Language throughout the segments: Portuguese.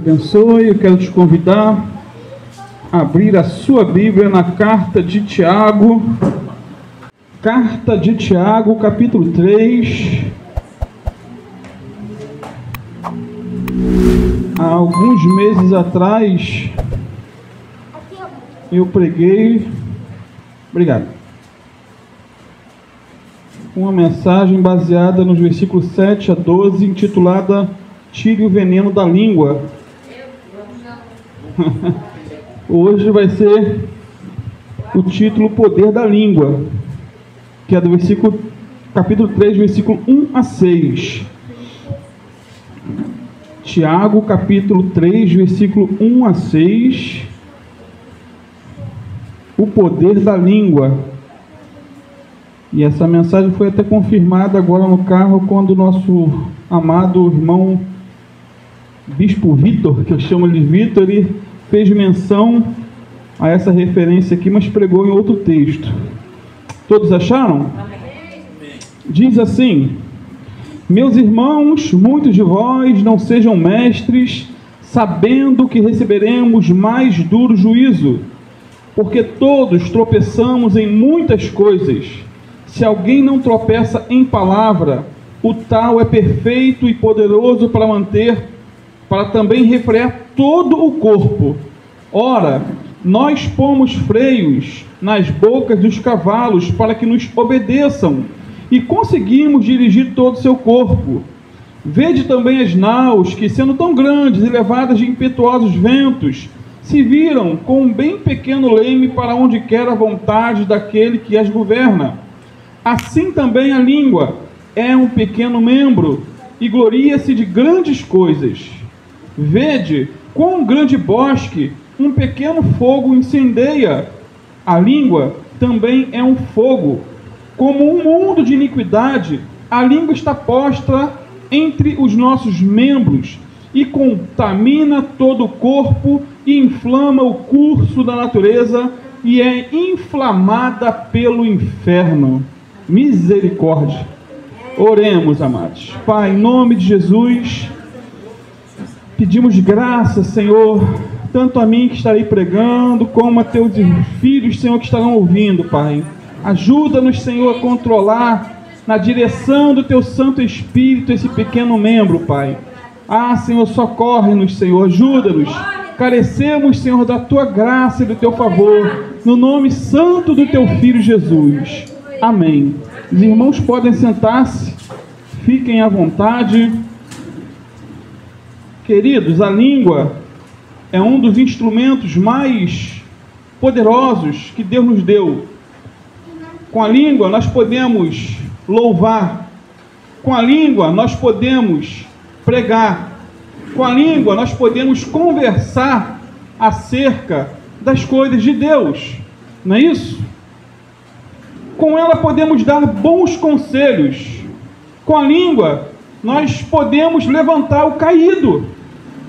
Abençoe. Eu quero te convidar a abrir a sua Bíblia na carta de Tiago. Carta de Tiago, capítulo 3. Há alguns meses atrás, eu preguei, uma mensagem baseada nos versículos 7 a 12, intitulada Tire o Veneno da Língua. Hoje vai ser o título Poder da Língua, que é do capítulo 3, versículo 1 a 6. Tiago, capítulo 3, versículo 1 a 6. O poder da língua. E essa mensagem foi até confirmada agora no carro, quando o nosso amado irmão Bispo Vitor, que eu chamo de Vitor, ele fez menção a essa referência aqui, mas pregou em outro texto. Todos acharam? Diz assim: meus irmãos, muitos de vós não sejam mestres, sabendo que receberemos mais duro juízo, porque todos tropeçamos em muitas coisas. Se alguém não tropeça em palavra, o tal é perfeito e poderoso para também refrear todo o corpo. Ora, nós pomos freios nas bocas dos cavalos para que nos obedeçam, e conseguimos dirigir todo o seu corpo. Vede também as naus, que sendo tão grandes e levadas de impetuosos ventos, se viram com um bem pequeno leme para onde quer a vontade daquele que as governa. Assim também a língua é um pequeno membro, e gloria-se de grandes coisas. Vede quão grande bosque um pequeno fogo incendeia. A língua também é um fogo. Como um mundo de iniquidade, a língua está posta entre os nossos membros e contamina todo o corpo e inflama o curso da natureza e é inflamada pelo inferno. Misericórdia. Oremos, amados. Pai, em nome de Jesus, pedimos graça, Senhor, tanto a mim que estarei pregando, como a teus filhos, Senhor, que estarão ouvindo, Pai. Ajuda-nos, Senhor, a controlar na direção do Teu Santo Espírito esse pequeno membro, Pai. Ah, Senhor, socorre-nos, Senhor, ajuda-nos. Carecemos, Senhor, da Tua graça e do Teu favor, no nome santo do Teu Filho Jesus. Amém. Os irmãos podem sentar-se, fiquem à vontade. Queridos, a língua é um dos instrumentos mais poderosos que Deus nos deu. Com a língua nós podemos louvar, com a língua nós podemos pregar, com a língua nós podemos conversar acerca das coisas de Deus, não é isso? Com ela podemos dar bons conselhos, com a língua nós podemos levantar o caído,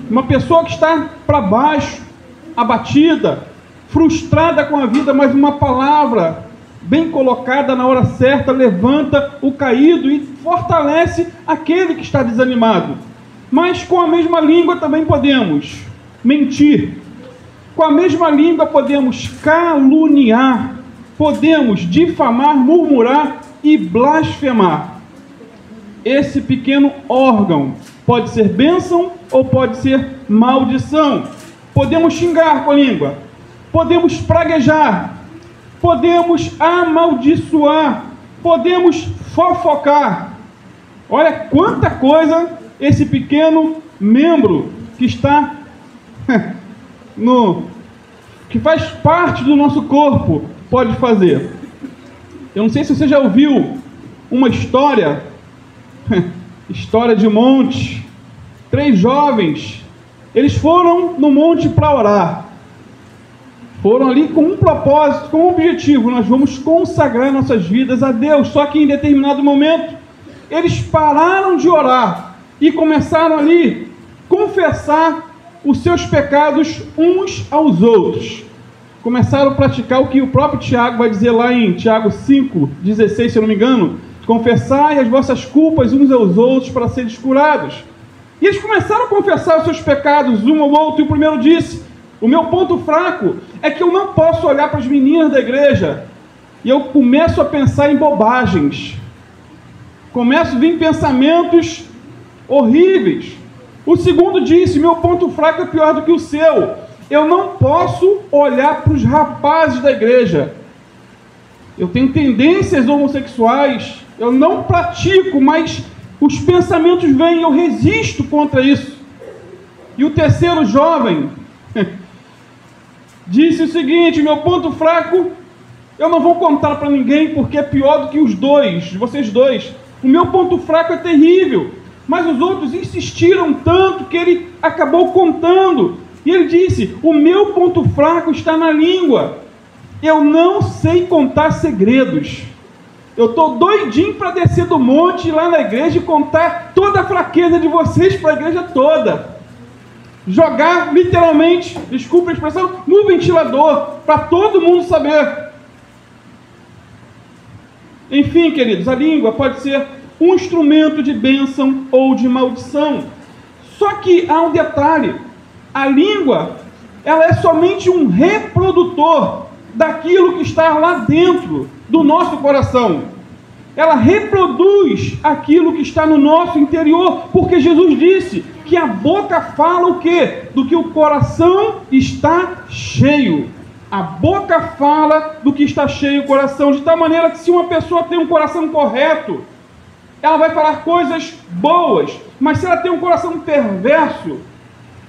uma pessoa que está para baixo, abatida, frustrada com a vida, mas uma palavra bem colocada na hora certa levanta o caído e fortalece aquele que está desanimado. Mas com a mesma língua também podemos mentir, com a mesma língua podemos caluniar, podemos difamar, murmurar e blasfemar. Esse pequeno órgão pode ser bênção ou pode ser maldição. Podemos xingar com a língua, podemos praguejar, podemos amaldiçoar, podemos fofocar. Olha quanta coisa esse pequeno membro que está que faz parte do nosso corpo pode fazer. Eu não sei se você já ouviu uma história de monte. 3 jovens, eles foram no monte para orar. Foram ali com um propósito, com um objetivo: nós vamos consagrar nossas vidas a Deus. Só que em determinado momento, eles pararam de orar e começaram ali confessar os seus pecados uns aos outros. Começaram a praticar o que o próprio Tiago vai dizer lá em Tiago 5,16, se eu não me engano: confessai as vossas culpas uns aos outros para serem curados. E eles começaram a confessar os seus pecados, um ao outro, e o primeiro disse: o meu ponto fraco é que eu não posso olhar para as meninas da igreja e eu começo a pensar em bobagens. Começo a vir pensamentos horríveis. O segundo disse: meu ponto fraco é pior do que o seu. Eu não posso olhar para os rapazes da igreja. Eu tenho tendências homossexuais. Eu não pratico, mas os pensamentos vêm, eu resisto contra isso. E o terceiro jovem disse o seguinte: meu ponto fraco, eu não vou contar para ninguém, porque é pior do que os dois, vocês dois. O meu ponto fraco é terrível. Mas os outros insistiram tanto que ele acabou contando. E ele disse: o meu ponto fraco está na língua. Eu não sei contar segredos. Eu estou doidinho para descer do monte lá na igreja e contar toda a fraqueza de vocês para a igreja toda. Jogar literalmente, desculpa a expressão, no ventilador, para todo mundo saber. Enfim, queridos, a língua pode ser um instrumento de bênção ou de maldição. Só que há um detalhe: a língua, ela é somente um reprodutor daquilo que está lá dentro do nosso coração. Ela reproduz aquilo que está no nosso interior, porque Jesus disse que a boca fala o quê? Do que o coração está cheio. A boca fala do que está cheio o coração, de tal maneira que se uma pessoa tem um coração correto, ela vai falar coisas boas, mas se ela tem um coração perverso,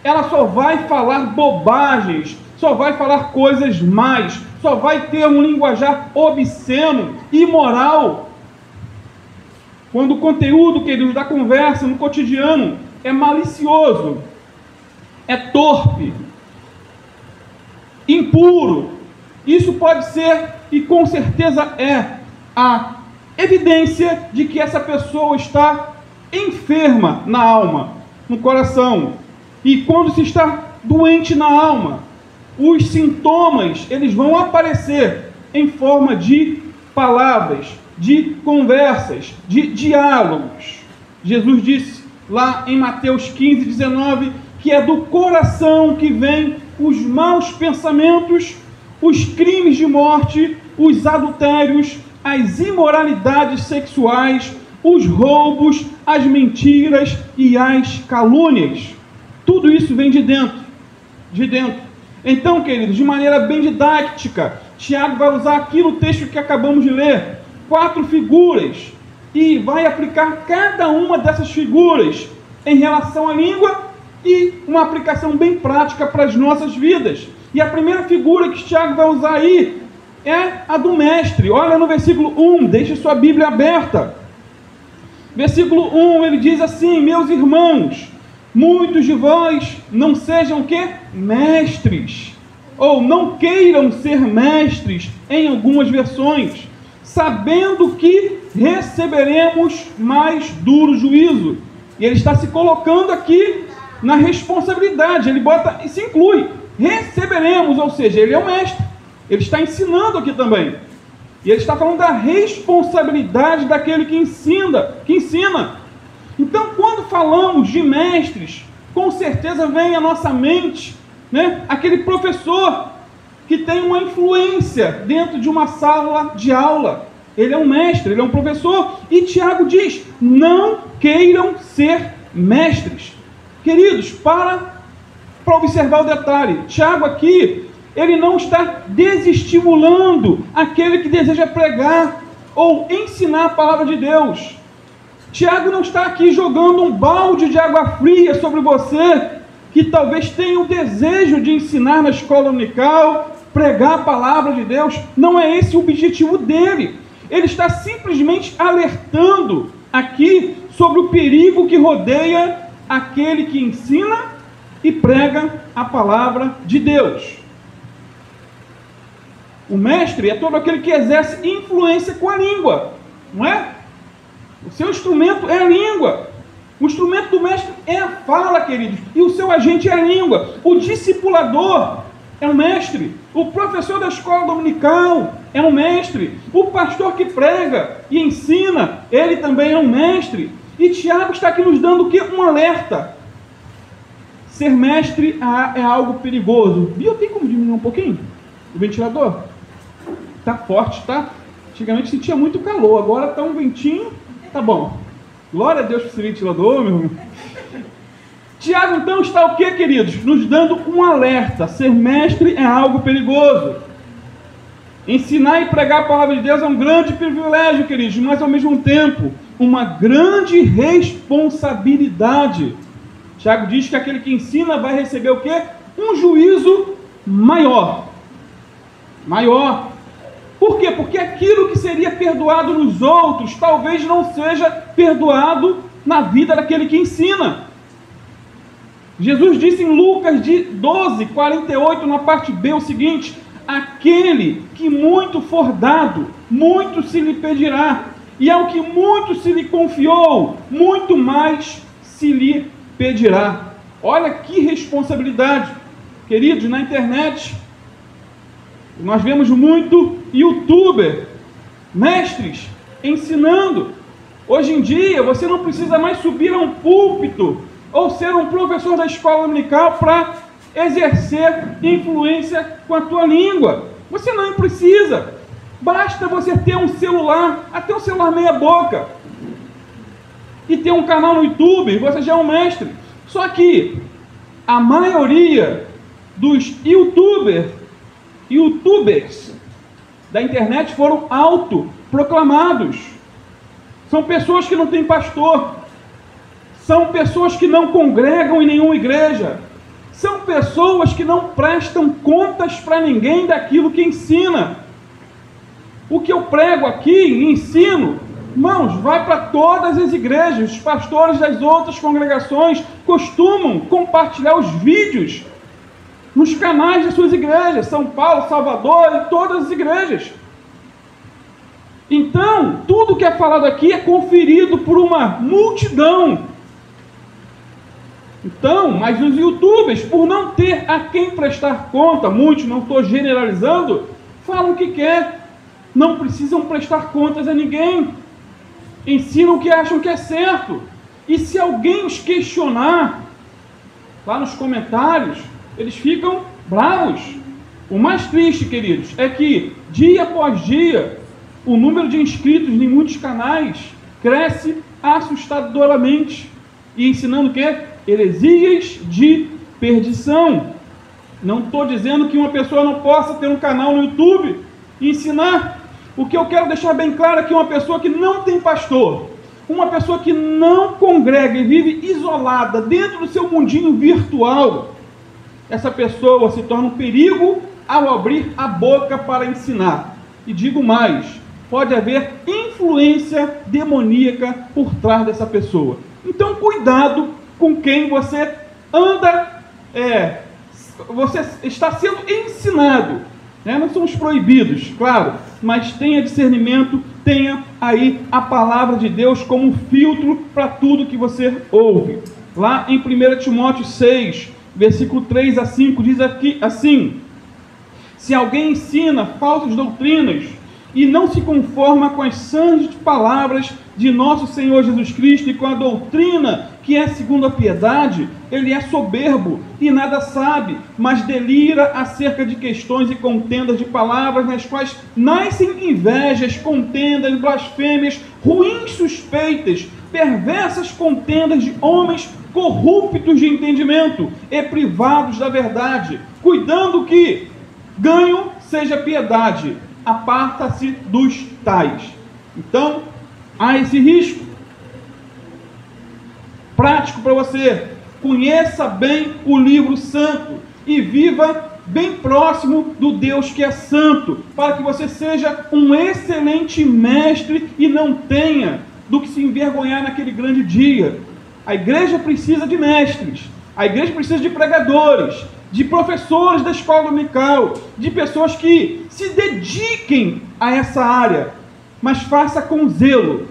ela só vai falar bobagens, só vai falar coisas más, só vai ter um linguajar obsceno, imoral. Quando o conteúdo, queridos, da conversa no cotidiano é malicioso, é torpe, impuro, isso pode ser, e com certeza é, a evidência de que essa pessoa está enferma na alma, no coração. E quando se está doente na alma, os sintomas, eles vão aparecer em forma de palavras, de conversas, de diálogos. Jesus disse lá em Mateus 15, 19, que é do coração que vem os maus pensamentos, os crimes de morte, os adultérios, as imoralidades sexuais, os roubos, as mentiras e as calúnias. Tudo isso vem de dentro, de dentro. Então, queridos, de maneira bem didática, Tiago vai usar aqui no texto que acabamos de ler, 4 figuras, e vai aplicar cada uma dessas figuras em relação à língua e uma aplicação bem prática para as nossas vidas. E a primeira figura que Tiago vai usar aí é a do mestre. Olha no versículo 1, deixe sua Bíblia aberta. Versículo 1, ele diz assim: meus irmãos, muitos de vós não sejam o quê? Mestres, ou não queiram ser mestres, em algumas versões, sabendo que receberemos mais duro juízo. E ele está se colocando aqui na responsabilidade, ele bota e se inclui, receberemos, ou seja, ele é o mestre, ele está ensinando aqui também, e ele está falando da responsabilidade daquele que ensina. Então, quando falamos de mestres, com certeza vem à nossa mente, né, aquele professor que tem uma influência dentro de uma sala de aula. Ele é um mestre, ele é um professor. E Tiago diz: não queiram ser mestres. Queridos, para observar o detalhe, Tiago aqui, ele não está desestimulando aquele que deseja pregar ou ensinar a palavra de Deus. Tiago não está aqui jogando um balde de água fria sobre você, que talvez tenha o desejo de ensinar na escola dominical, pregar a palavra de Deus. Não é esse o objetivo dele. Ele está simplesmente alertando aqui sobre o perigo que rodeia aquele que ensina e prega a palavra de Deus. O mestre é todo aquele que exerce influência com a língua, não é? O seu instrumento é a língua. O instrumento do mestre é a fala, queridos. E o seu agente é a língua. O discipulador é um mestre. O professor da escola dominical é um mestre. O pastor que prega e ensina, ele também é um mestre. E Tiago está aqui nos dando o quê? Um alerta. ser mestre é algo perigoso. Bia, tem como diminuir um pouquinho o ventilador? Tá forte, tá? Antigamente sentia muito calor, agora tá um ventinho, tá bom. Glória a Deus por esse ventilador, meu irmão. Tiago, então, está o que, queridos? Nos dando um alerta. Ser mestre é algo perigoso. Ensinar e pregar a palavra de Deus é um grande privilégio, queridos, mas ao mesmo tempo, uma grande responsabilidade. Tiago diz que aquele que ensina vai receber o quê? Um juízo maior. Maior. Por quê? Porque aquilo que seria perdoado nos outros, talvez não seja perdoado na vida daquele que ensina. Jesus disse em Lucas 12, 48, na parte B, o seguinte: aquele que muito for dado, muito se lhe pedirá, e ao que muito se lhe confiou, muito mais se lhe pedirá. Olha que responsabilidade. Queridos, na internet, nós vemos muito youtuber, mestres, ensinando. Hoje em dia, você não precisa mais subir a um púlpito ou ser um professor da escola dominical para exercer influência com a tua língua. Você não precisa. Basta você ter um celular, até um celular meia boca, e ter um canal no YouTube, você já é um mestre. Só que a maioria dos youtubers da internet foram autoproclamados. São pessoas que não têm pastor. São pessoas que não congregam em nenhuma igreja. São pessoas que não prestam contas para ninguém daquilo que ensina. O que eu prego aqui, ensino, irmãos, vai para todas as igrejas. Os pastores das outras congregações costumam compartilhar os vídeos nos canais de suas igrejas, São Paulo, Salvador e todas as igrejas. Então, tudo que é falado aqui é conferido por uma multidão. Então, mas os youtubers, por não ter a quem prestar conta, muitos, não estou generalizando, falam o que quer, não precisam prestar contas a ninguém, ensinam o que acham que é certo, e se alguém os questionar, lá nos comentários, eles ficam bravos. O mais triste, queridos, é que, dia após dia, o número de inscritos em muitos canais cresce assustadoramente, e ensinando o quê? Heresias de perdição. Não estou dizendo que uma pessoa não possa ter um canal no YouTube e ensinar. O que eu quero deixar bem claro é que uma pessoa que não tem pastor, uma pessoa que não congrega e vive isolada dentro do seu mundinho virtual, essa pessoa se torna um perigo ao abrir a boca para ensinar. E digo mais, pode haver influência demoníaca por trás dessa pessoa. Então, cuidado com quem você anda, você está sendo ensinado. Não somos proibidos, claro, mas tenha discernimento, tenha aí a palavra de Deus como um filtro para tudo que você ouve. Lá em 1 Timóteo 6, versículo 3 a 5, diz aqui assim: se alguém ensina falsas doutrinas e não se conforma com as sãs palavras de nosso Senhor Jesus Cristo e com a doutrina que é segundo a piedade, ele é soberbo e nada sabe, mas delira acerca de questões e contendas de palavras, nas quais nascem invejas, contendas, blasfêmias, ruins suspeitas, perversas contendas de homens corruptos de entendimento e privados da verdade, cuidando que ganho seja piedade, aparta-se dos tais. Então, há esse risco prático para você. Conheça bem o livro santo e viva bem próximo do Deus que é santo, para que você seja um excelente mestre e não tenha do que se envergonhar naquele grande dia. A igreja precisa de mestres, a igreja precisa de pregadores, de professores da escola dominical, de pessoas que se dediquem a essa área, mas faça com zelo.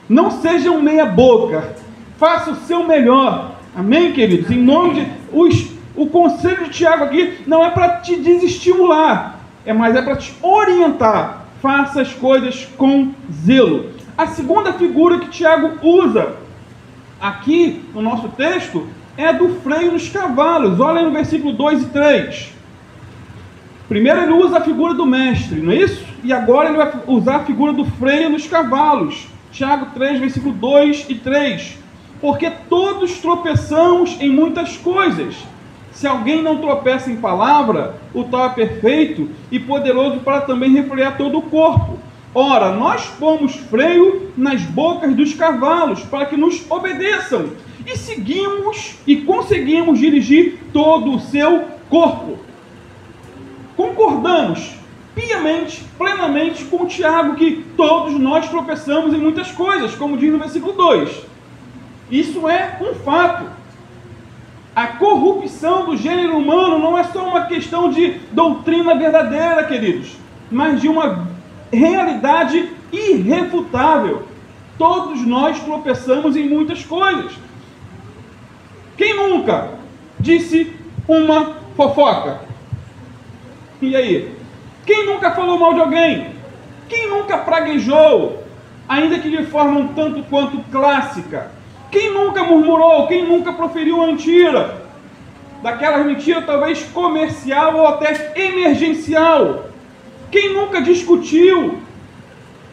Não seja um meia boca, faça o seu melhor. Amém, queridos? Em nome de... O conselho de Tiago aqui não é para te desestimular, mas é para te orientar. Faça as coisas com zelo. A segunda figura que Tiago usa aqui no nosso texto é do freio nos cavalos. Olha aí no versículo 2 e 3. Primeiro ele usa a figura do mestre, não é isso? E agora ele vai usar a figura do freio nos cavalos. Tiago 3, versículo 2 e 3. Porque todos tropeçamos em muitas coisas. Se alguém não tropeça em palavra, o tal é perfeito e poderoso para também refrear todo o corpo. Ora, nós pomos freio nas bocas dos cavalos para que nos obedeçam e seguimos e conseguimos dirigir todo o seu corpo. Concordamos piamente, plenamente com o Tiago que todos nós tropeçamos em muitas coisas, como diz no versículo 2. Isso é um fato. A corrupção do gênero humano não é só uma questão de doutrina verdadeira, queridos, mas de uma realidade irrefutável. Todos nós tropeçamos em muitas coisas. Quem nunca disse uma fofoca? E aí? Quem nunca falou mal de alguém? Quem nunca praguejou, ainda que de forma um tanto quanto clássica? Quem nunca murmurou? Quem nunca proferiu uma mentira? Daquelas mentiras talvez comercial ou até emergencial. Quem nunca discutiu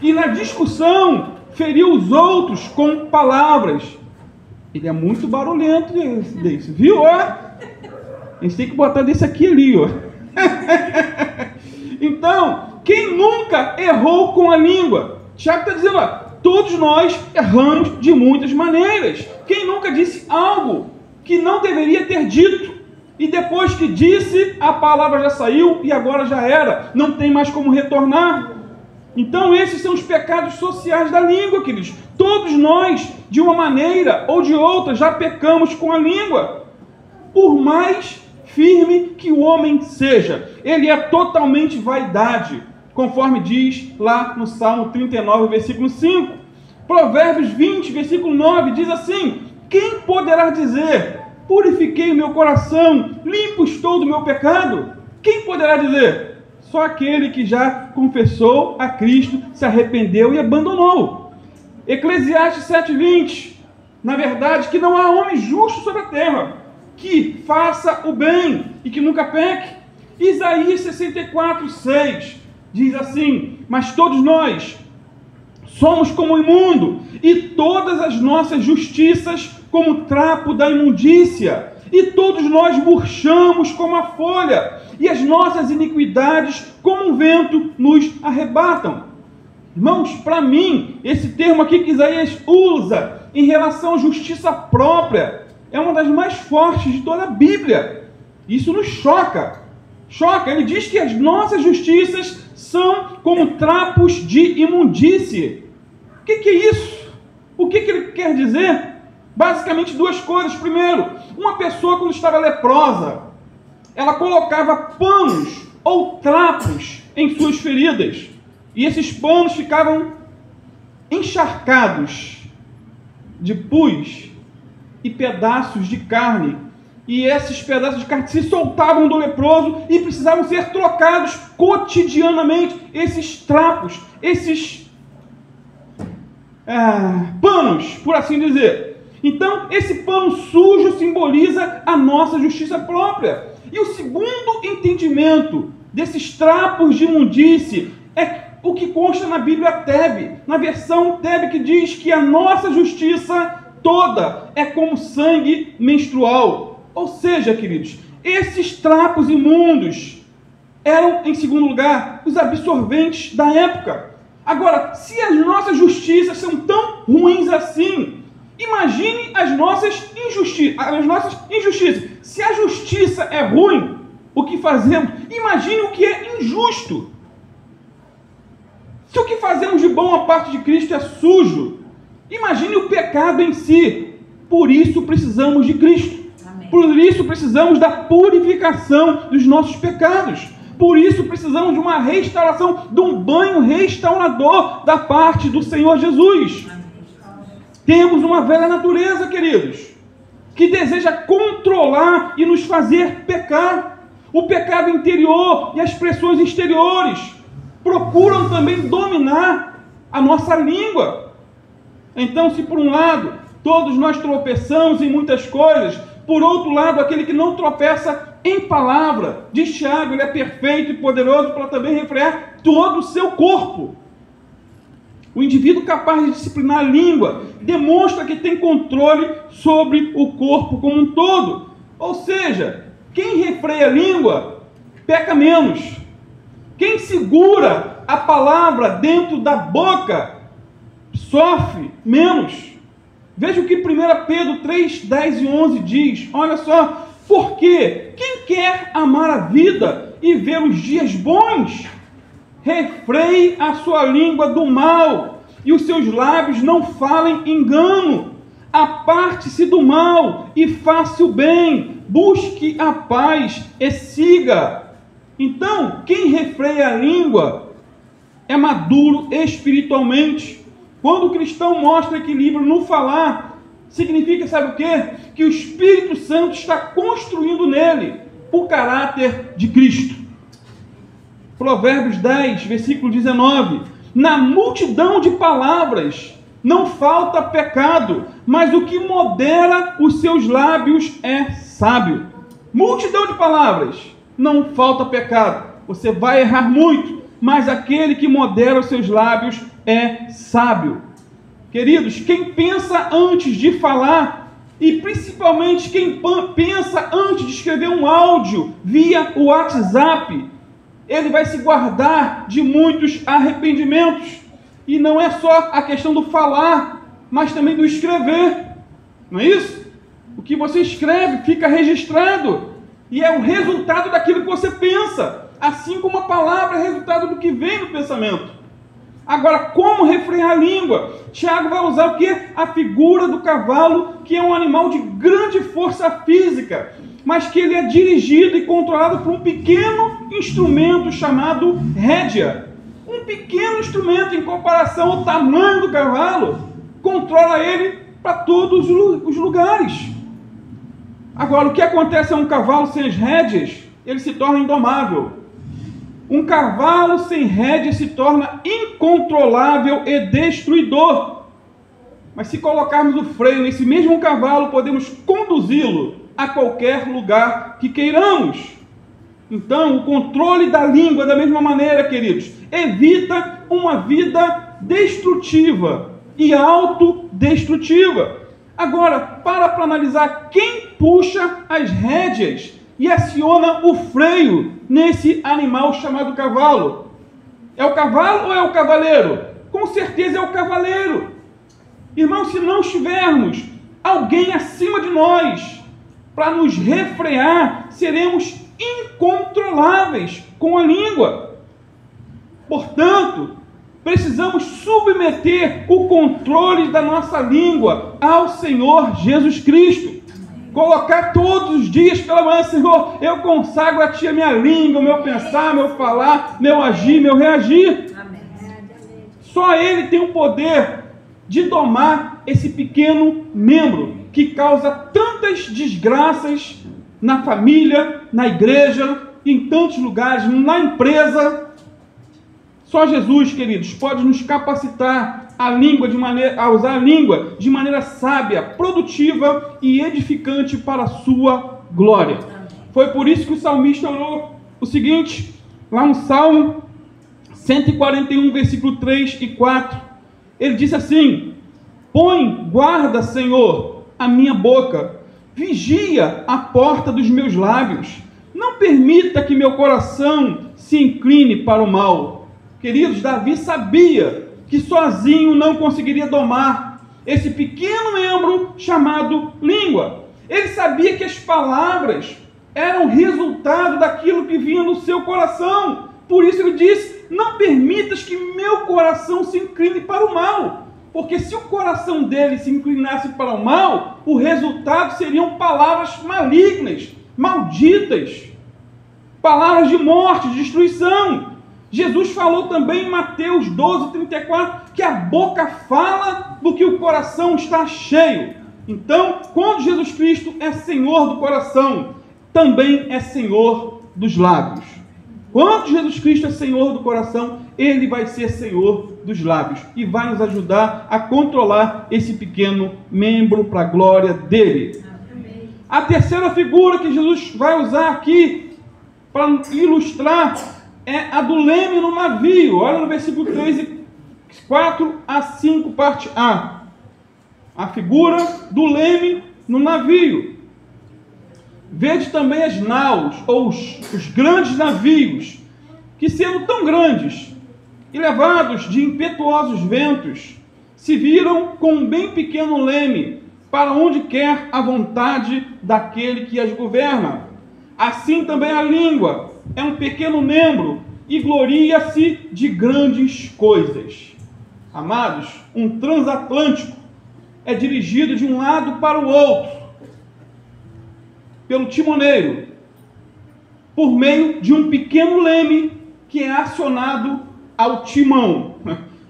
e na discussão feriu os outros com palavras? Ele é muito barulhento desse, viu? A gente tem que botar desse aqui ali, ó. Então, quem nunca errou com a língua? Tiago está dizendo, ó, todos nós erramos de muitas maneiras. Quem nunca disse algo que não deveria ter dito e depois que disse, a palavra já saiu e agora já era, não tem mais como retornar? Então esses são os pecados sociais da língua, queridos. Todos nós, de uma maneira ou de outra, já pecamos com a língua. Por mais firme que o homem seja, ele é totalmente vaidade, conforme diz lá no Salmo 39, versículo 5. Provérbios 20, versículo 9, diz assim: quem poderá dizer, purifiquei o meu coração, limpo estou do meu pecado? Quem poderá dizer? Só aquele que já confessou a Cristo, se arrependeu e abandonou. Eclesiastes 7:20, na verdade que não há homem justo sobre a terra, que faça o bem e que nunca peque. Isaías 64:6 diz assim: mas todos nós somos como imundo, e todas as nossas justiças como trapo da imundícia, e todos nós murchamos como a folha, e as nossas iniquidades como um vento nos arrebatam. Irmãos, para mim, esse termo aqui que Isaías usa em relação à justiça própria é uma das mais fortes de toda a Bíblia. Isso nos choca. Choca. Ele diz que as nossas justiças são como trapos de imundície. O que é isso? O que ele quer dizer? Basicamente duas coisas. Primeiro, uma pessoa quando estava leprosa, ela colocava panos ou trapos em suas feridas. E esses panos ficavam encharcados de pus e pedaços de carne. E esses pedaços de carne se soltavam do leproso e precisavam ser trocados cotidianamente. Esses trapos, esses panos, por assim dizer. Então, esse pano sujo simboliza a nossa justiça própria. E o segundo entendimento desses trapos de imundície é o que consta na Bíblia Tebe, na versão Tebe, que diz que a nossa justiça toda é como sangue menstrual. Ou seja, queridos, esses trapos imundos eram, em segundo lugar, os absorventes da época. Agora, se as nossas justiças são tão ruins assim, imagine as nossas injustiças. Se a justiça é ruim, o que fazemos? Imagine o que é injusto. Se o que fazemos de bom a parte de Cristo é sujo, imagine o pecado em si. Por isso precisamos de Cristo. Amém. Por isso precisamos da purificação dos nossos pecados. Por isso precisamos de uma restauração, de um banho restaurador da parte do Senhor Jesus. Amém. Temos uma velha natureza, queridos, que deseja controlar e nos fazer pecar. O pecado interior e as pressões exteriores procuram também dominar a nossa língua. Então, se por um lado todos nós tropeçamos em muitas coisas, Por outro lado, aquele que não tropeça em palavra, diz Tiago, ele é perfeito e poderoso para também refrear todo o seu corpo. O indivíduo capaz de disciplinar a língua demonstra que tem controle sobre o corpo como um todo. Ou seja, quem refreia a língua peca menos. Quem segura a palavra dentro da boca sofre menos. Veja o que 1 Pedro 3, 10 e 11 diz. Olha só. Porque quem quer amar a vida e ver os dias bons, refreie a sua língua do mal e os seus lábios não falem engano. Aparte-se do mal e faça o bem. Busque a paz e siga. Então, quem refreia a língua é maduro espiritualmente. Quando o cristão mostra equilíbrio no falar, significa, sabe o quê? Que o Espírito Santo está construindo nele o caráter de Cristo. Provérbios 10, versículo 19. Na multidão de palavras não falta pecado, mas o que modera os seus lábios é sábio. Multidão de palavras, não falta pecado. Você vai errar muito, mas aquele que modera os seus lábios é sábio. Queridos, quem pensa antes de falar, e principalmente quem pensa antes de escrever um áudio via o WhatsApp, ele vai se guardar de muitos arrependimentos. E não é só a questão do falar, mas também do escrever. Não é isso? O que você escreve fica registrado. E é o resultado daquilo que você pensa. Assim como a palavra é resultado do que vem no pensamento. Agora, como refrear a língua? Tiago vai usar o quê? A figura do cavalo, que é um animal de grande força física, mas que ele é dirigido e controlado por um pequeno instrumento chamado rédea. Um pequeno instrumento em comparação ao tamanho do cavalo, controla ele para todos os lugares. Agora, o que acontece a um cavalo sem as rédeas? Ele se torna indomável. Um cavalo sem rédeas se torna incontrolável e destruidor. Mas se colocarmos o freio nesse mesmo cavalo, podemos conduzi-lo a qualquer lugar que queiramos. Então, o controle da língua, da mesma maneira, queridos, evita uma vida destrutiva e autodestrutiva. Agora, para analisar quem puxa as rédeas e aciona o freio nesse animal chamado cavalo. É o cavalo ou é o cavaleiro? Com certeza é o cavaleiro. Irmão, se não tivermos alguém acima de nós para nos refrear, seremos incontroláveis com a língua. Portanto, precisamos submeter o controle da nossa língua ao Senhor Jesus Cristo. Colocar todos os dias pela manhã, Senhor, eu consagro a Ti a minha língua, o meu pensar, meu falar, meu agir, meu reagir. Amém. Só Ele tem o poder de domar esse pequeno membro que causa tantas desgraças na família, na igreja, em tantos lugares, na empresa. Só Jesus, queridos, pode nos capacitar a usar a língua de maneira sábia, produtiva e edificante para a sua glória. Foi por isso que o salmista orou o seguinte, lá no Salmo 141, versículo 3 e 4. Ele disse assim: põe guarda, Senhor, a minha boca, vigia a porta dos meus lábios, não permita que meu coração se incline para o mal. Queridos, Davi sabia que sozinho não conseguiria domar esse pequeno membro chamado língua. Ele sabia que as palavras eram resultado daquilo que vinha no seu coração. Por isso ele disse: não permitas que meu coração se incline para o mal. Porque se o coração dele se inclinasse para o mal, o resultado seriam palavras malignas, malditas, palavras de morte, de destruição. Jesus falou também em Mateus 12, 34, que a boca fala do que o coração está cheio. Então, quando Jesus Cristo é Senhor do coração, também é Senhor dos lábios. Quando Jesus Cristo é Senhor do coração, Ele vai ser Senhor dos lábios e vai nos ajudar a controlar esse pequeno membro para a glória dEle. A terceira figura que Jesus vai usar aqui para ilustrar é a do leme no navio. Olha no versículo 4 a 5, parte A. A figura do leme no navio. Vede também as naus, ou os grandes navios, que sendo tão grandes e levados de impetuosos ventos, se viram com um bem pequeno leme, para onde quer a vontade daquele que as governa. Assim também a língua é um pequeno membro e gloria-se de grandes coisas. Amados, um transatlântico é dirigido de um lado para o outro pelo timoneiro, por meio de um pequeno leme que é acionado ao timão.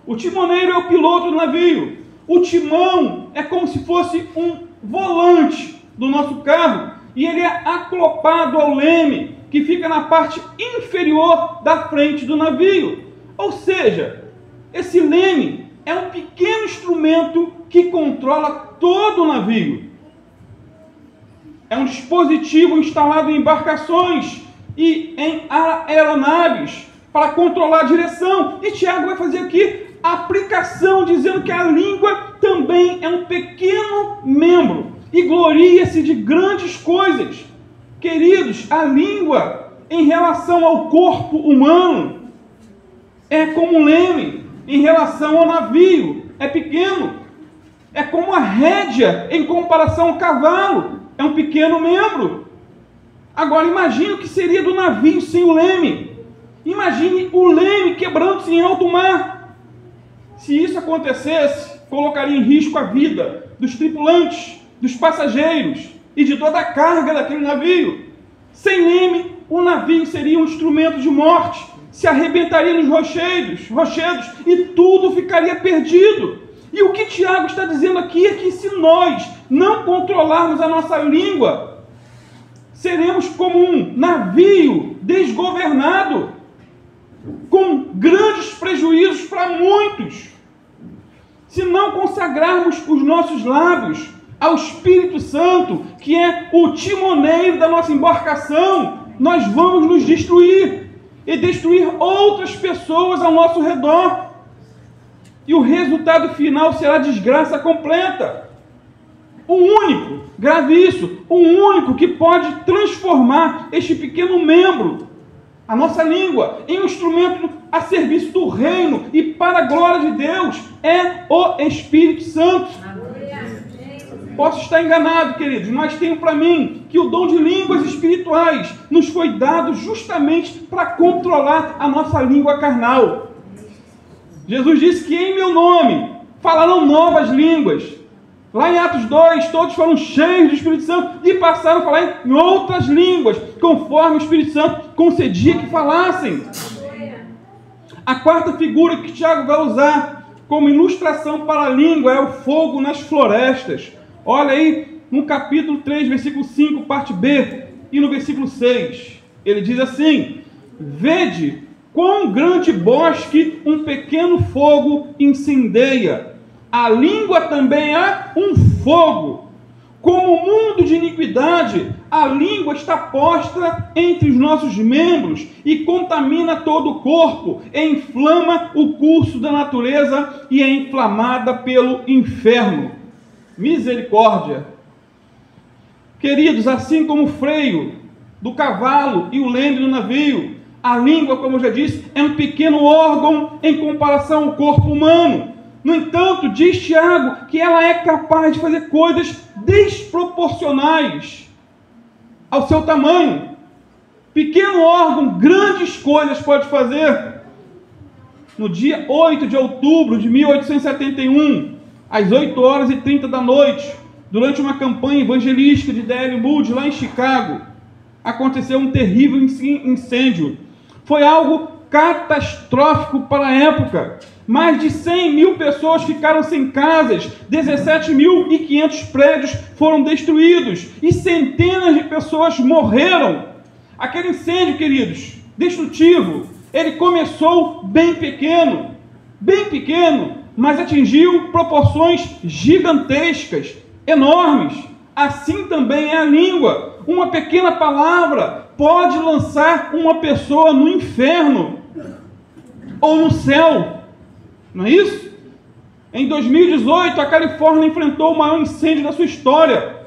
O timoneiro é o piloto do navio. O timão é como se fosse um volante do nosso carro, e ele é acoplado ao leme, que fica na parte inferior da frente do navio. Ou seja, esse leme é um pequeno instrumento que controla todo o navio. É um dispositivo instalado em embarcações e em aeronaves para controlar a direção. E Tiago vai fazer aqui a aplicação, dizendo que a língua também é um pequeno membro e gloria-se de grandes coisas. Queridos, a língua em relação ao corpo humano é como um leme, em relação ao navio é pequeno. É como a rédea em comparação ao cavalo, é um pequeno membro. Agora imagine o que seria do navio sem o leme. Imagine o leme quebrando-se em alto mar. Se isso acontecesse, colocaria em risco a vida dos tripulantes, dos passageiros e de toda a carga daquele navio. Sem leme, o navio seria um instrumento de morte, se arrebentaria nos rochedos e tudo ficaria perdido. E o que Tiago está dizendo aqui é que se nós não controlarmos a nossa língua, seremos como um navio desgovernado, com grandes prejuízos para muitos. Se não consagrarmos os nossos lábios ao Espírito Santo, que é o timoneiro da nossa embarcação, nós vamos nos destruir e destruir outras pessoas ao nosso redor. E o resultado final será desgraça completa. O único, grave isso, o único que pode transformar este pequeno membro, a nossa língua, em um instrumento a serviço do reino e para a glória de Deus, é o Espírito Santo. Posso estar enganado, queridos, mas tenho para mim que o dom de línguas espirituais nos foi dado justamente para controlar a nossa língua carnal. Jesus disse que em meu nome falarão novas línguas. Lá em Atos 2, todos foram cheios do Espírito Santo e passaram a falar em outras línguas, conforme o Espírito Santo concedia que falassem. A quarta figura que Tiago vai usar como ilustração para a língua é o fogo nas florestas. Olha aí no capítulo 3, versículo 5, parte B, e no versículo 6. Ele diz assim: vede quão grande bosque um pequeno fogo incendeia. A língua também é um fogo. Como o mundo de iniquidade, a língua está posta entre os nossos membros e contamina todo o corpo, e inflama o curso da natureza e é inflamada pelo inferno. Misericórdia. Queridos, assim como o freio do cavalo e o leme do navio, a língua, como eu já disse, é um pequeno órgão em comparação ao corpo humano. No entanto, diz Tiago que ela é capaz de fazer coisas desproporcionais ao seu tamanho. Pequeno órgão, grandes coisas pode fazer. No dia 8 de outubro de 1871, às 8h30 da noite, durante uma campanha evangelística de D.L. Moody, lá em Chicago, aconteceu um terrível incêndio. Foi algo catastrófico para a época. Mais de 100 mil pessoas ficaram sem casas, 17.500 prédios foram destruídos e centenas de pessoas morreram. Aquele incêndio, queridos, destrutivo, ele começou bem pequeno, mas atingiu proporções gigantescas, enormes. assim também é a língua. Uma pequena palavra pode lançar uma pessoa no inferno ou no céu. Não é isso? Em 2018, a Califórnia enfrentou o maior incêndio da sua história.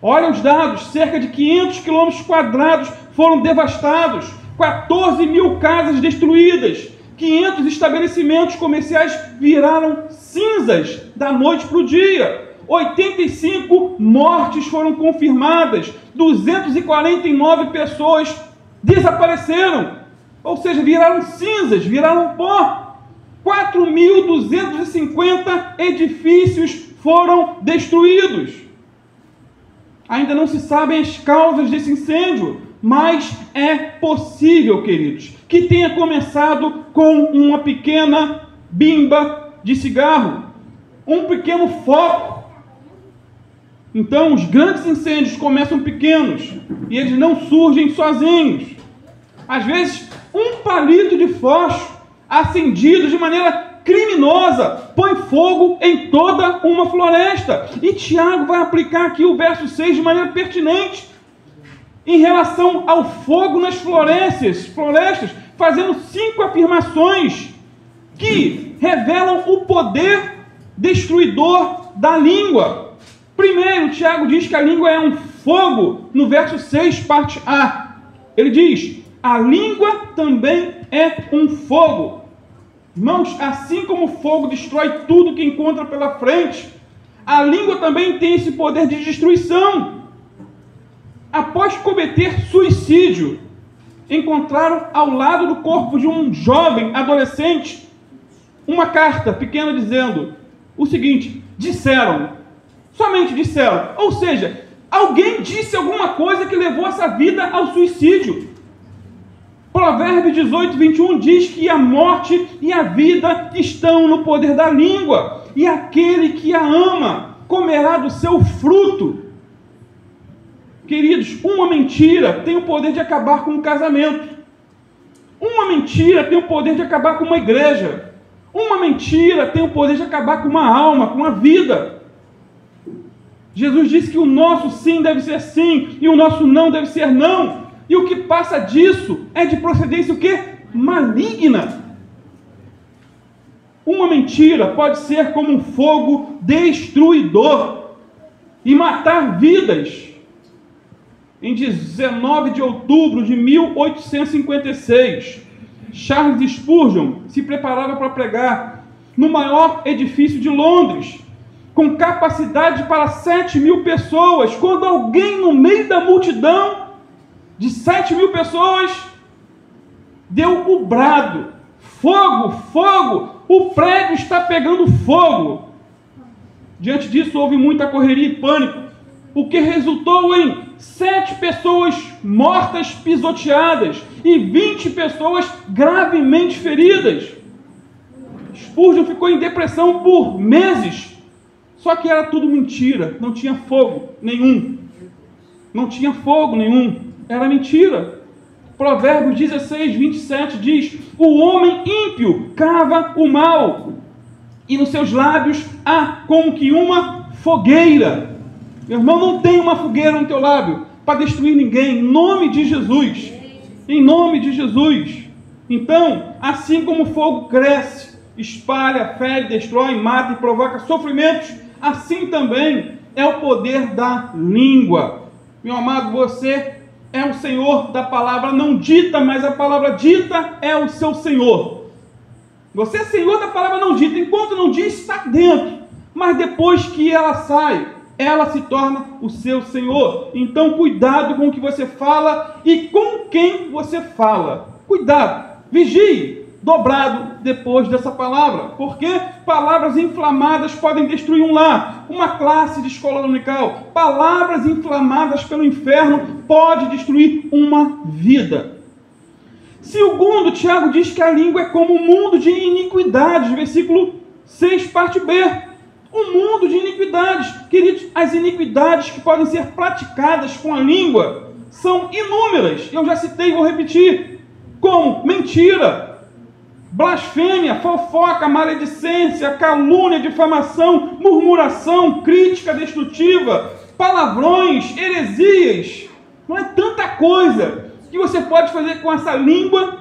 Olha os dados, cerca de 500 quilômetros quadrados foram devastados, 14 mil casas destruídas, 500 estabelecimentos comerciais viraram cinzas da noite para o dia, 85 mortes foram confirmadas, 249 pessoas desapareceram, ou seja, viraram cinzas, viraram pó, 4.250 edifícios foram destruídos. Ainda não se sabem as causas desse incêndio, mas é possível, queridos, que tenha começado com uma pequena bimba de cigarro, um pequeno foco. Então, os grandes incêndios começam pequenos e eles não surgem sozinhos. Às vezes, um palito de fósforo acendido de maneira criminosa põe fogo em toda uma floresta. E Tiago vai aplicar aqui o verso 6 de maneira pertinente em relação ao fogo nas florestas, fazendo 5 afirmações que revelam o poder destruidor da língua. Primeiro, Tiago diz que a língua é um fogo, no verso 6, parte A. Ele diz: a língua também é um fogo. Irmãos, assim como o fogo destrói tudo que encontra pela frente, a língua também tem esse poder de destruição. Após cometer suicídio, encontraram ao lado do corpo de um jovem adolescente uma carta pequena dizendo o seguinte: disseram, somente disseram, ou seja, alguém disse alguma coisa que levou essa vida ao suicídio. Provérbios 18, 21 diz que a morte e a vida estão no poder da língua, e aquele que a ama comerá do seu fruto. Queridos, uma mentira tem o poder de acabar com um casamento. Uma mentira tem o poder de acabar com uma igreja. Uma mentira tem o poder de acabar com uma alma, com uma vida. Jesus disse que o nosso sim deve ser sim e o nosso não deve ser não. E o que passa disso é de procedência o quê? Maligna. Uma mentira pode ser como um fogo destruidor e matar vidas. Em 19 de outubro de 1856, Charles Spurgeon se preparava para pregar no maior edifício de Londres, com capacidade para 7.000 pessoas, quando alguém no meio da multidão de 7.000 pessoas deu o brado: fogo, fogo, o prédio está pegando fogo. Diante disso houve muita correria e pânico, o que resultou em 7 pessoas mortas pisoteadas e 20 pessoas gravemente feridas. Spurgeon ficou em depressão por meses, só que era tudo mentira, não tinha fogo nenhum. Não tinha fogo nenhum. Era mentira. Provérbios 16, 27 diz: o homem ímpio cava o mal, e nos seus lábios há como que uma fogueira. Meu irmão, não tem uma fogueira no teu lábio para destruir ninguém, em nome de Jesus. Em nome de Jesus. Então, assim como o fogo cresce, espalha, fere, destrói, mata e provoca sofrimentos, assim também é o poder da língua. Meu amado, você é o Senhor da palavra não dita, mas a palavra dita é o seu Senhor. Você é Senhor da palavra não dita. Enquanto não diz, está dentro. Mas depois que ela sai, ela se torna o seu Senhor. Então, cuidado com o que você fala e com quem você fala. Cuidado, vigie, dobrado depois dessa palavra. Porque palavras inflamadas podem destruir um lar, uma classe de escola dominical. Palavras inflamadas pelo inferno pode destruir uma vida. Segundo, Tiago diz que a língua é como um mundo de iniquidades. Versículo 6, parte B. Um mundo de iniquidades. Queridos, as iniquidades que podem ser praticadas com a língua são inúmeras. Eu já citei e vou repetir. Como mentira, blasfêmia, fofoca, maledicência, calúnia, difamação, murmuração, crítica destrutiva, palavrões, heresias. Não é tanta coisa que você pode fazer com essa língua.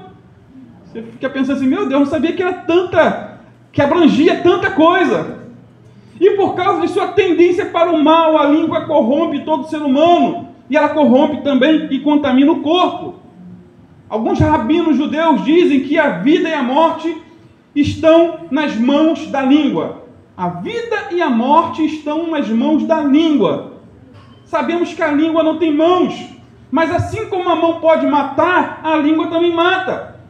Você fica pensando assim, meu Deus, não sabia que era tanta, que abrangia tanta coisa. E por causa de sua tendência para o mal, a língua corrompe todo ser humano. E ela corrompe também e contamina o corpo. Alguns rabinos judeus dizem que a vida e a morte estão nas mãos da língua. A vida e a morte estão nas mãos da língua. Sabemos que a língua não tem mãos, mas assim como a mão pode matar, a língua também mata.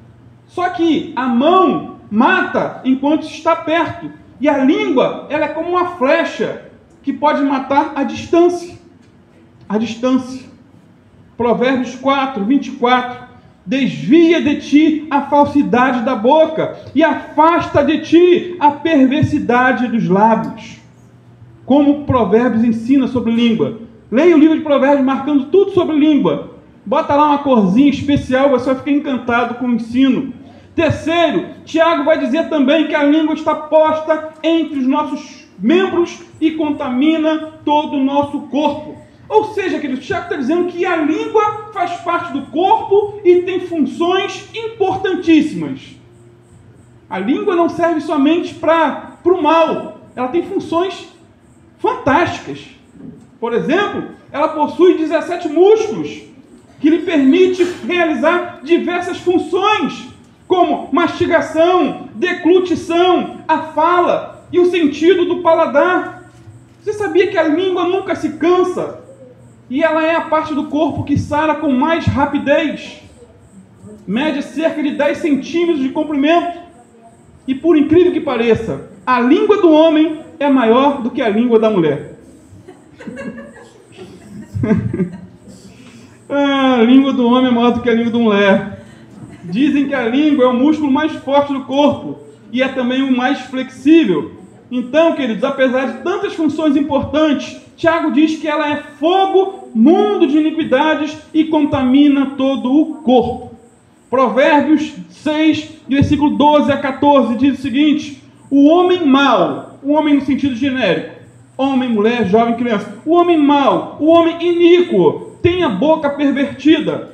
Só que a mão mata enquanto está perto, e a língua, ela é como uma flecha que pode matar à distância. À distância. Provérbios 4, 24. Desvia de ti a falsidade da boca e afasta de ti a perversidade dos lábios. Como Provérbios ensina sobre língua. Leia o livro de Provérbios marcando tudo sobre língua. Bota lá uma corzinha especial, você vai ficar encantado com o ensino. Terceiro, Tiago vai dizer também que a língua está posta entre os nossos membros e contamina todo o nosso corpo. Ou seja, queridos, Tiago está dizendo que a língua faz parte do corpo e tem funções importantíssimas. A língua não serve somente para o mal, ela tem funções fantásticas. Por exemplo, ela possui 17 músculos, que lhe permite realizar diversas funções, como mastigação, deglutição, a fala e o sentido do paladar. Você sabia que a língua nunca se cansa? E ela é a parte do corpo que sara com mais rapidez. Mede cerca de 10 centímetros de comprimento. E por incrível que pareça, a língua do homem é maior do que a língua da mulher. A língua do homem é maior do que a língua da mulher. Dizem que a língua é o músculo mais forte do corpo e é também o mais flexível. Então, queridos, apesar de tantas funções importantes, Tiago diz que ela é fogo, mundo de iniquidades e contamina todo o corpo. Provérbios 6, versículo 12 a 14, diz o seguinte: o homem mau, o homem no sentido genérico, homem, mulher, jovem, criança, o homem mau, o homem iníquo, tem a boca pervertida,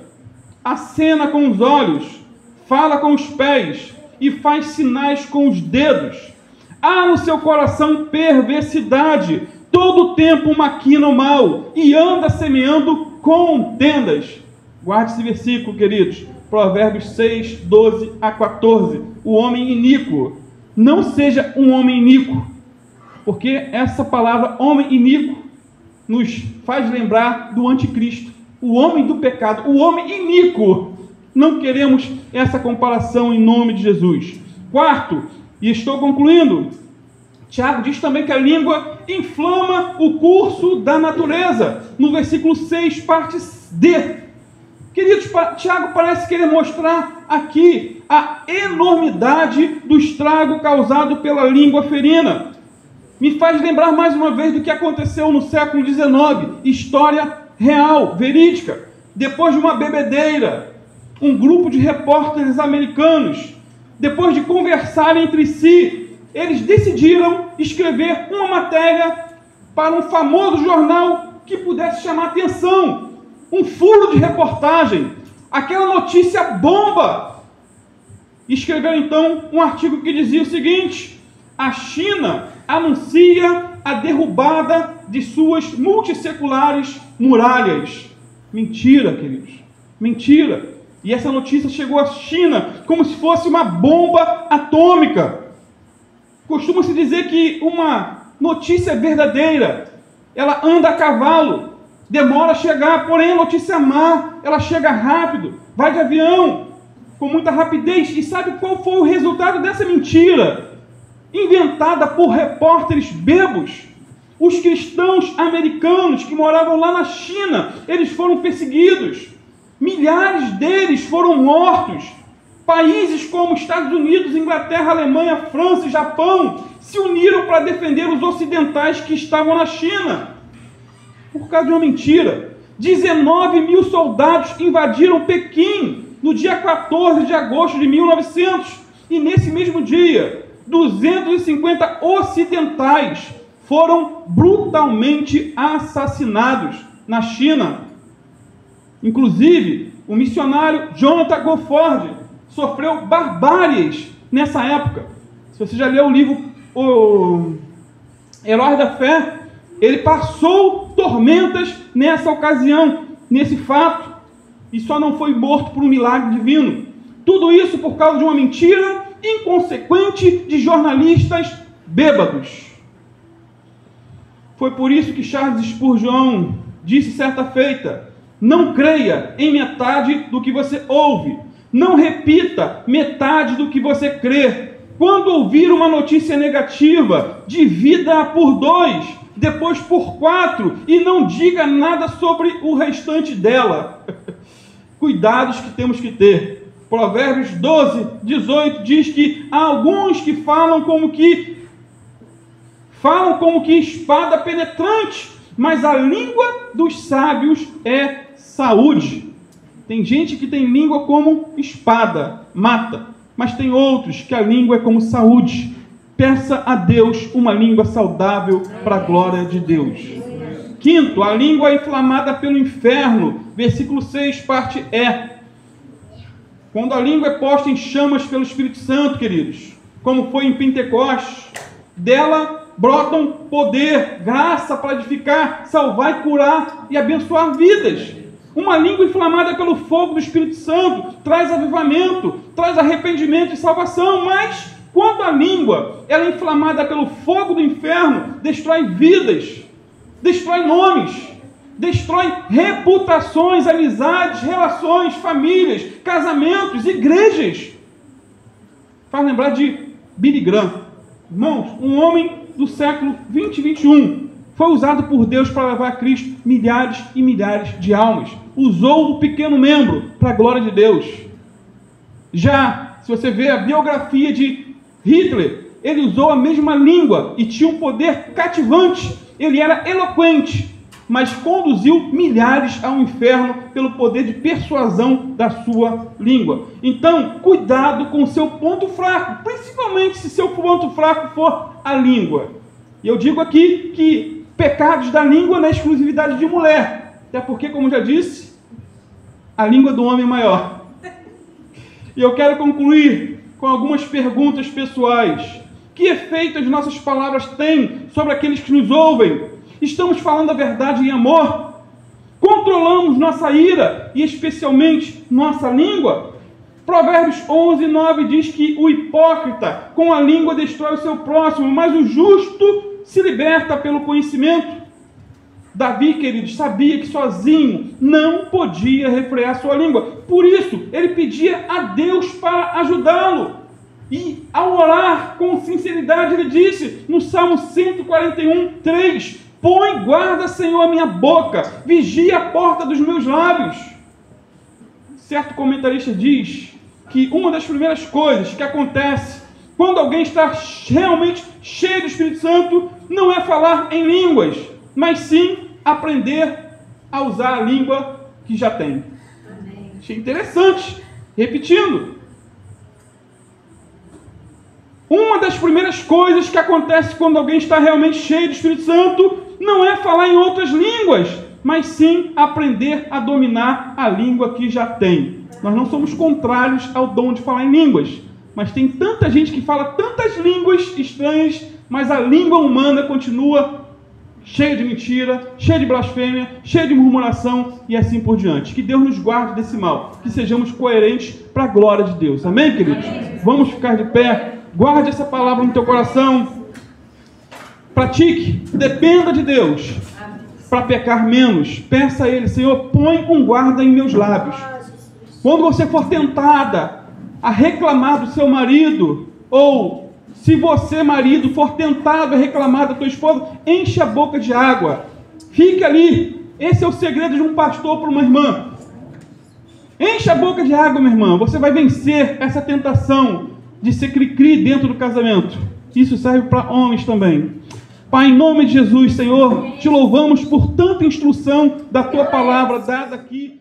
acena com os olhos, fala com os pés e faz sinais com os dedos. Há no seu coração perversidade, todo o tempo maquina o mal e anda semeando contendas. Guarde esse versículo, queridos. Provérbios 6, 12 a 14. O homem iníquo. Não seja um homem iníquo, porque essa palavra homem iníquo nos faz lembrar do anticristo, o homem do pecado, o homem iníquo. Não queremos essa comparação em nome de Jesus. Quarto, e estou concluindo, Tiago diz também que a língua inflama o curso da natureza, no versículo 6, parte D. Queridos, Tiago parece querer mostrar aqui a enormidade do estrago causado pela língua ferina. Me faz lembrar mais uma vez do que aconteceu no século XIX, história real, verídica. Depois de uma bebedeira, um grupo de repórteres americanos, depois de conversarem entre si, eles decidiram escrever uma matéria para um famoso jornal que pudesse chamar atenção, um furo de reportagem, aquela notícia bomba. Escreveram então um artigo que dizia o seguinte: a China anuncia a derrubada de suas multisseculares muralhas. Mentira, queridos, mentira. E essa notícia chegou à China como se fosse uma bomba atômica. Costuma-se dizer que uma notícia verdadeira, ela anda a cavalo, demora a chegar, porém a notícia má, ela chega rápido, vai de avião, com muita rapidez. E sabe qual foi o resultado dessa mentira? Inventada por repórteres bebos. Os cristãos americanos que moravam lá na China, eles foram perseguidos. Milhares deles foram mortos. Países como Estados Unidos, Inglaterra, Alemanha, França e Japão se uniram para defender os ocidentais que estavam na China. Por causa de uma mentira. 19 mil soldados invadiram Pequim no dia 14 de agosto de 1900. E nesse mesmo dia, 250 ocidentais foram brutalmente assassinados na China. Inclusive, o missionário Jonathan Gofford sofreu barbáries nessa época. Se você já leu o livro O Herói da Fé, ele passou tormentas nessa ocasião, nesse fato, e só não foi morto por um milagre divino. Tudo isso por causa de uma mentira inconsequente de jornalistas bêbados. Foi por isso que Charles Spurgeon disse certa feita: não creia em metade do que você ouve. Não repita metade do que você crê. Quando ouvir uma notícia negativa, divida-a por 2, depois por 4, e não diga nada sobre o restante dela. Cuidados que temos que ter. Provérbios 12, 18 diz que há alguns que falam como que espada penetrante, mas a língua dos sábios é saúde. Tem gente que tem língua como espada, mata, mas tem outros que a língua é como saúde. Peça a Deus uma língua saudável para a glória de Deus. Quinto, a língua é inflamada pelo inferno, versículo 6, parte E. Quando a língua é posta em chamas pelo Espírito Santo, queridos, como foi em Pentecostes, dela brotam poder, graça para edificar, salvar e curar e abençoar vidas. Uma língua inflamada pelo fogo do Espírito Santo traz avivamento, traz arrependimento e salvação, mas quando a língua ela é inflamada pelo fogo do inferno, destrói vidas, destrói nomes, destrói reputações, amizades, relações, famílias, casamentos, igrejas. Faz lembrar de Billy Graham. Irmãos, um homem do século 20 e 21 foi usado por Deus para levar a Cristo milhares e milhares de almas. Usou o pequeno membro para a glória de Deus. Já, se você vê a biografia de Hitler, ele usou a mesma língua e tinha um poder cativante. Ele era eloquente, mas conduziu milhares ao inferno pelo poder de persuasão da sua língua. Então, cuidado com o seu ponto fraco, principalmente se seu ponto fraco for a língua. E eu digo aqui que pecados da língua não é exclusividade de mulher, até porque, como já disse, a língua do homem é maior. E eu quero concluir com algumas perguntas pessoais. Que efeito as nossas palavras têm sobre aqueles que nos ouvem? Estamos falando a verdade em amor? Controlamos nossa ira e especialmente nossa língua? Provérbios 11, 9 diz que o hipócrita com a língua destrói o seu próximo, mas o justo se liberta pelo conhecimento. Davi, queridos, sabia que sozinho não podia refrear sua língua. Por isso, ele pedia a Deus para ajudá-lo. E ao orar com sinceridade, ele disse no Salmo 141, 3: põe guarda, Senhor, a minha boca, vigia a porta dos meus lábios. Certo comentarista diz que uma das primeiras coisas que acontece quando alguém está realmente cheio do Espírito Santo não é falar em línguas, mas sim aprender a usar a língua que já tem. Amém. Achei interessante. Repetindo. Uma das primeiras coisas que acontece quando alguém está realmente cheio do Espírito Santo não é falar em outras línguas, mas sim aprender a dominar a língua que já tem. Nós não somos contrários ao dom de falar em línguas, mas tem tanta gente que fala tantas línguas estranhas, mas a língua humana continua cheia de mentira, cheia de blasfêmia, cheia de murmuração e assim por diante. Que Deus nos guarde desse mal, que sejamos coerentes para a glória de Deus. Amém, queridos? Vamos ficar de pé. Guarde essa palavra no teu coração. Pratique, dependa de Deus para pecar menos. Peça a Ele: Senhor, põe um guarda em meus lábios. Quando você for tentada a reclamar do seu marido, ou se você, marido, for tentado a reclamar da tua esposa, enche a boca de água. Fique ali. Esse é o segredo de um pastor para uma irmã. Enche a boca de água, minha irmã. Você vai vencer essa tentação de ser cri-cri dentro do casamento. Isso serve para homens também. Pai, em nome de Jesus, Senhor, te louvamos por tanta instrução da tua palavra dada aqui.